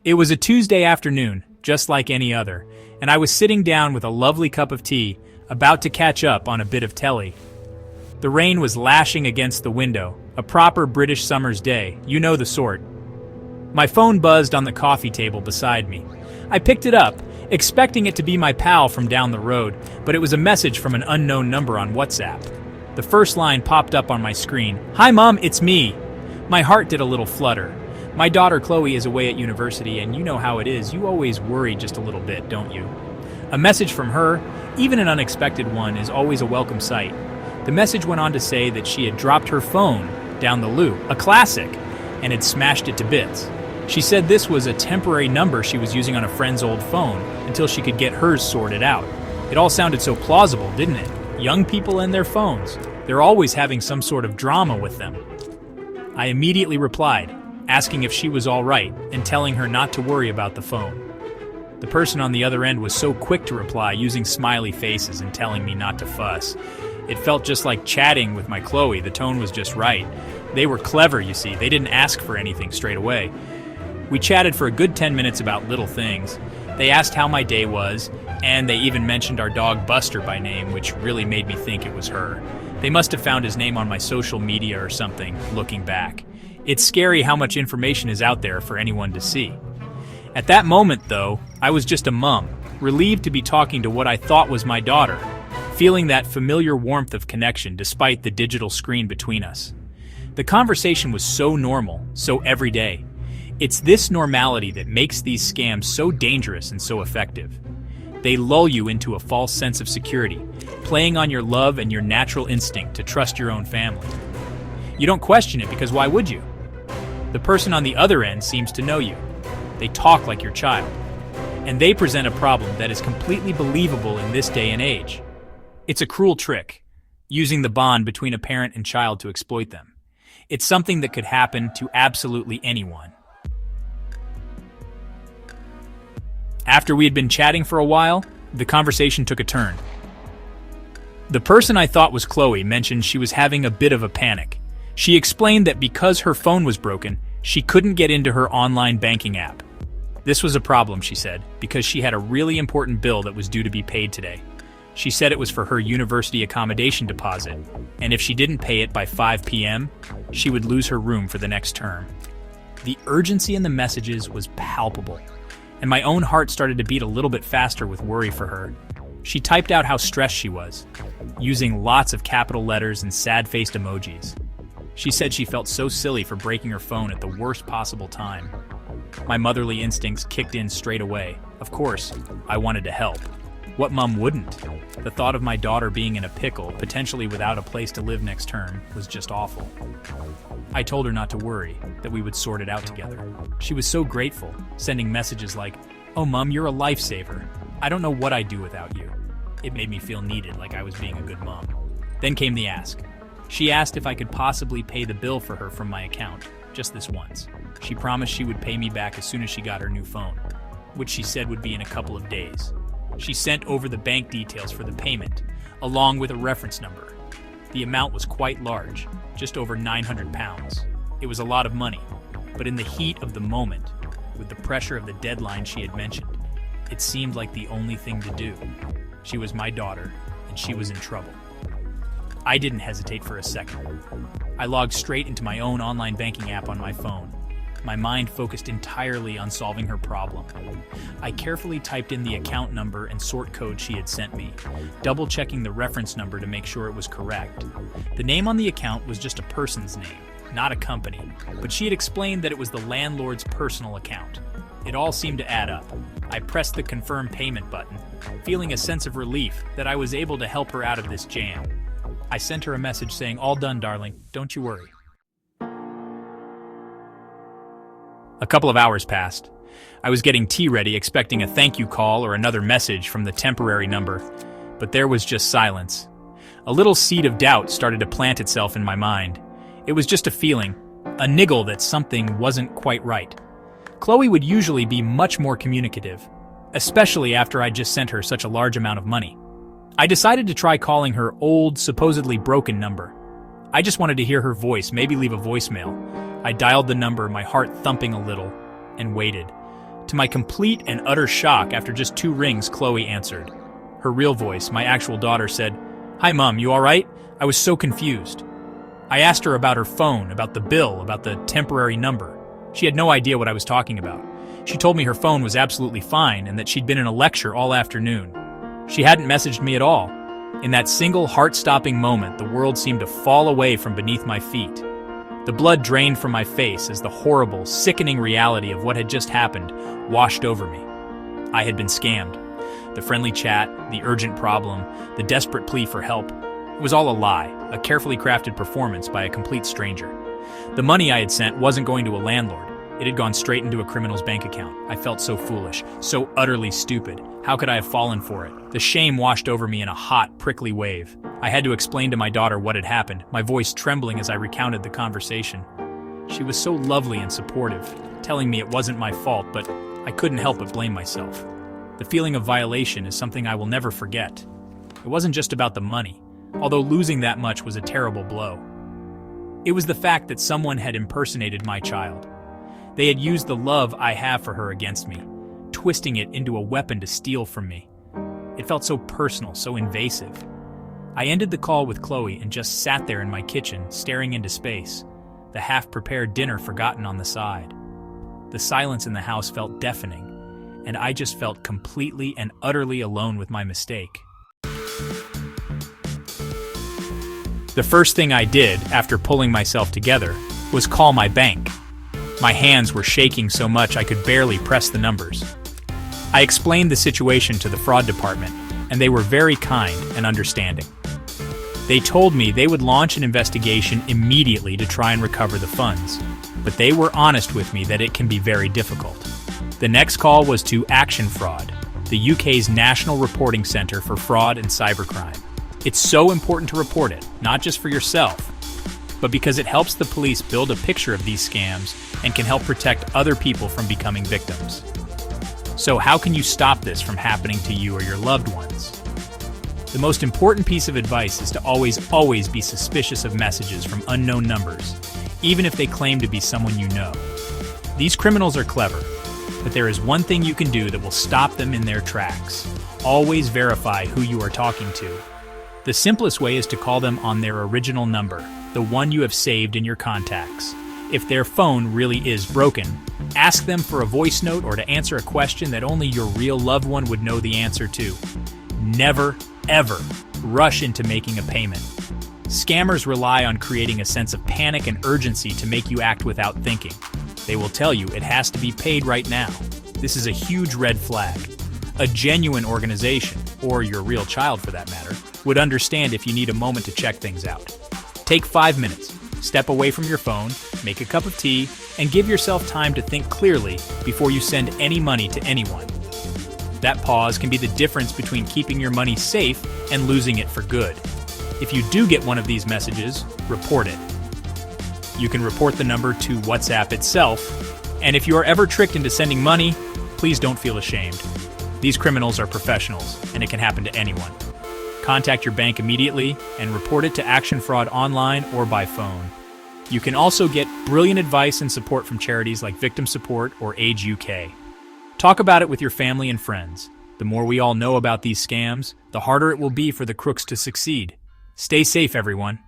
It was a Tuesday afternoon, just like any other, and I was sitting down with a lovely cup of tea, about to catch up on a bit of telly. The rain was lashing against the window, a proper British summer's day, you know the sort. My phone buzzed on the coffee table beside me. I picked it up, expecting it to be my pal from down the road, but it was a message from an unknown number on WhatsApp. The first line popped up on my screen. "Hi Mom, it's me." My heart did a little flutter. My daughter Chloe is away at university, and you know how it is, you always worry just a little bit, don't you? A message from her, even an unexpected one, is always a welcome sight. The message went on to say that she had dropped her phone down the loo, a classic, and had smashed it to bits. She said this was a temporary number she was using on a friend's old phone until she could get hers sorted out. It all sounded so plausible, didn't it? Young people and their phones. They're always having some sort of drama with them. I immediately replied, asking if she was all right and telling her not to worry about the phone. The person on the other end was so quick to reply, using smiley faces and telling me not to fuss. It felt just like chatting with my Chloe. The tone was just right. They were clever, you see. They didn't ask for anything straight away. We chatted for a good 10 minutes about little things. They asked how my day was, and they even mentioned our dog Buster by name, which really made me think it was her. They must have found his name on my social media or something, looking back. It's scary how much information is out there for anyone to see. At that moment, though, I was just a mum, relieved to be talking to what I thought was my daughter, feeling that familiar warmth of connection despite the digital screen between us. The conversation was so normal, so everyday. It's this normality that makes these scams so dangerous and so effective. They lull you into a false sense of security, playing on your love and your natural instinct to trust your own family. You don't question it because why would you? The person on the other end seems to know you. They talk like your child. And they present a problem that is completely believable in this day and age. It's a cruel trick, using the bond between a parent and child to exploit them. It's something that could happen to absolutely anyone. After we had been chatting for a while, the conversation took a turn. The person I thought was Chloe mentioned she was having a bit of a panic. She explained that because her phone was broken, she couldn't get into her online banking app. This was a problem, she said, because she had a really important bill that was due to be paid today. She said it was for her university accommodation deposit, and if she didn't pay it by 5 p.m., she would lose her room for the next term. The urgency in the messages was palpable, and my own heart started to beat a little bit faster with worry for her. She typed out how stressed she was, using lots of capital letters and sad-faced emojis. She said she felt so silly for breaking her phone at the worst possible time. My motherly instincts kicked in straight away. Of course, I wanted to help. What mom wouldn't? The thought of my daughter being in a pickle, potentially without a place to live next term, was just awful. I told her not to worry, that we would sort it out together. She was so grateful, sending messages like, "Oh Mom, you're a lifesaver. I don't know what I'd do without you." It made me feel needed, like I was being a good mom. Then came the ask. She asked if I could possibly pay the bill for her from my account, just this once. She promised she would pay me back as soon as she got her new phone, which she said would be in a couple of days. She sent over the bank details for the payment, along with a reference number. The amount was quite large, just over £900. It was a lot of money, but in the heat of the moment, with the pressure of the deadline she had mentioned, it seemed like the only thing to do. She was my daughter, and she was in trouble. I didn't hesitate for a second. I logged straight into my own online banking app on my phone. My mind focused entirely on solving her problem. I carefully typed in the account number and sort code she had sent me, double-checking the reference number to make sure it was correct. The name on the account was just a person's name, not a company, but she had explained that it was the landlord's personal account. It all seemed to add up. I pressed the confirm payment button, feeling a sense of relief that I was able to help her out of this jam. I sent her a message saying, "All done, darling. Don't you worry." A couple of hours passed. I was getting tea ready, expecting a thank you call or another message from the temporary number, but there was just silence. A little seed of doubt started to plant itself in my mind. It was just a feeling, a niggle that something wasn't quite right. Chloe would usually be much more communicative, especially after I'd just sent her such a large amount of money. I decided to try calling her old, supposedly broken number. I just wanted to hear her voice, maybe leave a voicemail. I dialed the number, my heart thumping a little, and waited. To my complete and utter shock, after just 2 rings, Chloe answered. Her real voice, my actual daughter, said, "Hi, Mom, you all right? I was so confused." I asked her about her phone, about the bill, about the temporary number. She had no idea what I was talking about. She told me her phone was absolutely fine and that she'd been in a lecture all afternoon. She hadn't messaged me at all. In that single heart-stopping moment, the world seemed to fall away from beneath my feet. The blood drained from my face as the horrible, sickening reality of what had just happened washed over me. I had been scammed. The friendly chat, the urgent problem, the desperate plea for help. It was all a lie, a carefully crafted performance by a complete stranger. The money I had sent wasn't going to a landlord. It had gone straight into a criminal's bank account. I felt so foolish, so utterly stupid. How could I have fallen for it? The shame washed over me in a hot, prickly wave. I had to explain to my daughter what had happened, my voice trembling as I recounted the conversation. She was so lovely and supportive, telling me it wasn't my fault, but I couldn't help but blame myself. The feeling of violation is something I will never forget. It wasn't just about the money, although losing that much was a terrible blow. It was the fact that someone had impersonated my child. They had used the love I have for her against me, twisting it into a weapon to steal from me. It felt so personal, so invasive. I ended the call with Chloe and just sat there in my kitchen, staring into space, the half-prepared dinner forgotten on the side. The silence in the house felt deafening, and I just felt completely and utterly alone with my mistake. The first thing I did, after pulling myself together, was call my bank. My hands were shaking so much I could barely press the numbers. I explained the situation to the fraud department, and they were very kind and understanding. They told me they would launch an investigation immediately to try and recover the funds, but they were honest with me that it can be very difficult. The next call was to Action Fraud, the UK's National Reporting Centre for Fraud and Cybercrime. It's so important to report it, not just for yourself, but because it helps the police build a picture of these scams and can help protect other people from becoming victims. So how can you stop this from happening to you or your loved ones? The most important piece of advice is to always be suspicious of messages from unknown numbers, even if they claim to be someone you know. These criminals are clever, but there is one thing you can do that will stop them in their tracks. Always verify who you are talking to. The simplest way is to call them on their original number, the one you have saved in your contacts. If their phone really is broken, ask them for a voice note or to answer a question that only your real loved one would know the answer to. Never, ever rush into making a payment. Scammers rely on creating a sense of panic and urgency to make you act without thinking. They will tell you it has to be paid right now. This is a huge red flag. A genuine organization, or your real child for that matter, would understand if you need a moment to check things out. Take 5 minutes, step away from your phone, make a cup of tea, and give yourself time to think clearly before you send any money to anyone. That pause can be the difference between keeping your money safe and losing it for good. If you do get one of these messages, report it. You can report the number to WhatsApp itself, and if you are ever tricked into sending money, please don't feel ashamed. These criminals are professionals, and it can happen to anyone. Contact your bank immediately and report it to Action Fraud online or by phone. You can also get brilliant advice and support from charities like Victim Support or Age UK. Talk about it with your family and friends. The more we all know about these scams, the harder it will be for the crooks to succeed. Stay safe, everyone.